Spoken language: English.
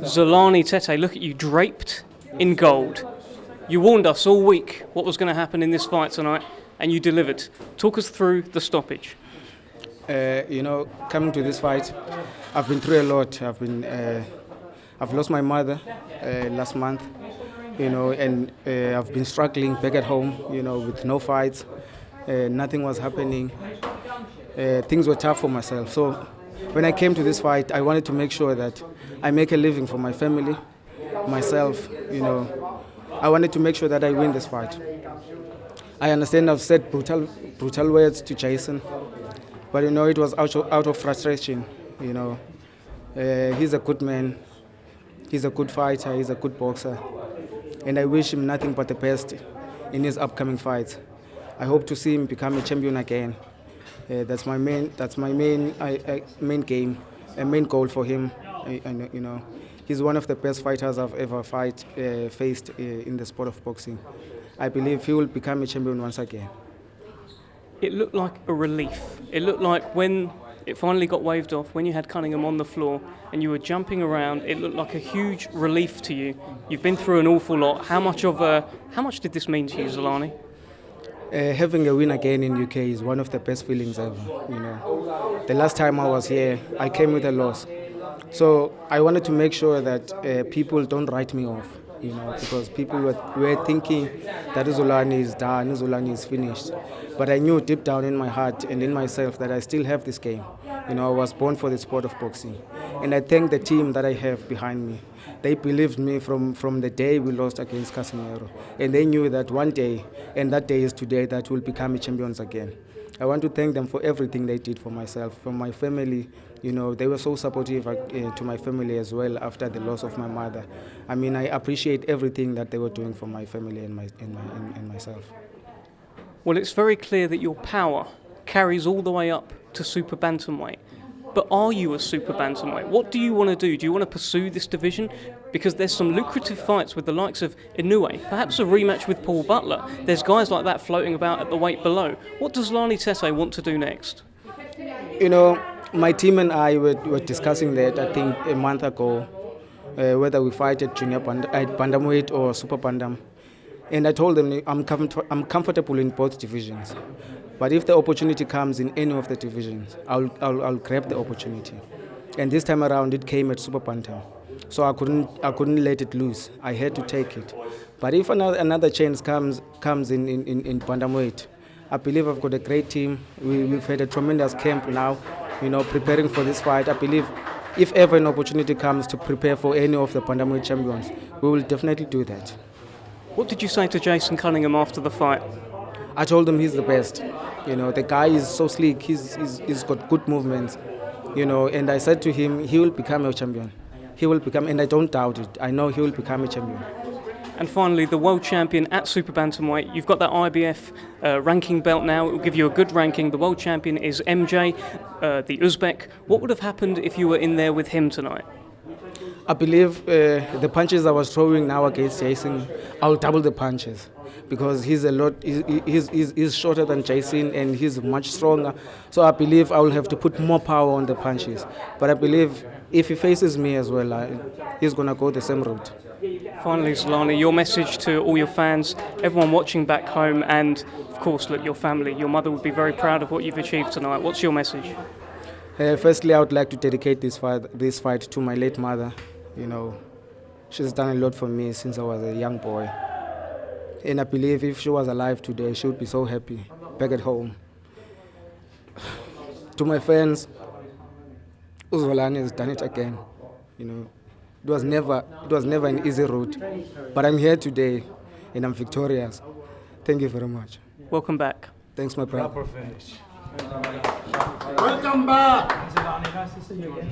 Zolani Tete, look at you, draped in gold. You warned us all week what was going to happen in this fight tonight, and you delivered. Talk us through the stoppage. Coming to this fight, I've been through a lot. I've lost my mother last month, and I've been struggling back at home, with no fights. Nothing was happening. Things were tough for myself. So when I came to this fight, I wanted to make sure that I make a living for my family, myself, I wanted to make sure that I win this fight. I understand I've said brutal words to Jason, but it was out of frustration. He's a good man, he's a good fighter, he's a good boxer, and I wish him nothing but the best in his upcoming fights. I hope to see him become a champion again. That's my main goal for him. He's one of the best fighters I've ever faced in the sport of boxing. I believe he will become a champion once again. It looked like a relief. It looked like when it finally got waved off, when you had Cunningham on the floor and you were jumping around, it looked like a huge relief to you. You've been through an awful lot. How much did this mean to you, Zolani? Having a win again in UK is one of the best feelings ever. The last time I was here, I came with a loss. So I wanted to make sure that people don't write me off, because people were thinking that Zolani is done, Zolani is finished. But I knew deep down in my heart and in myself that I still have this game. I was born for the sport of boxing. And I thank the team that I have behind me. They believed me from the day we lost against Casemiro. And they knew that one day, and that day is today, that we'll become champions again. I want to thank them for everything they did for myself, for my family. They were so supportive to my family as well after the loss of my mother. I appreciate everything that they were doing for my family and myself. Well, it's very clear that your power carries all the way up to super bantamweight. But are you a super bantamweight? What do you want to do? Do you want to pursue this division? Because there's some lucrative fights with the likes of Inoue, perhaps a rematch with Paul Butler. There's guys like that floating about at the weight below. What does Zolani Tete want to do next? My team and I were discussing that, I think, a month ago, whether we fight at junior bantamweight or super bantam. And I told them I'm comfortable in both divisions. But if the opportunity comes in any of the divisions, I'll grab the opportunity. And this time around, it came at super bantam, so I couldn't let it loose. I had to take it. But if another chance comes in bantamweight, I believe I've got a great team. We've had a tremendous camp now, preparing for this fight. I believe if ever an opportunity comes to prepare for any of the bantamweight champions, we will definitely do that. What did you say to Jason Cunningham after the fight? I told him he's the best. The guy is so sleek. He's got good movements. And I said to him, he will become a champion. He will become, and I don't doubt it. I know he will become a champion. And finally, the world champion at super bantamweight. You've got that IBF ranking belt now. It will give you a good ranking. The world champion is MJ, the Uzbek. What would have happened if you were in there with him tonight? I believe the punches I was throwing now against Jason, I'll double the punches. Because he's shorter than Jason and he's much stronger. So I believe I will have to put more power on the punches. But I believe if he faces me as well, he's going to go the same route. Finally, Zolani, your message to all your fans, everyone watching back home, and of course, look, your family. Your mother would be very proud of what you've achieved tonight. What's your message? Firstly, I would like to dedicate this fight to my late mother. She's done a lot for me since I was a young boy. And I believe if she was alive today, she would be so happy back at home. To my fans, Zolani has done it again. It was never an easy road, but I'm here today and I'm victorious. Thank you very much. Welcome back. Thanks, my brother. Proper finish. Welcome back. Zolani, nice to see you again.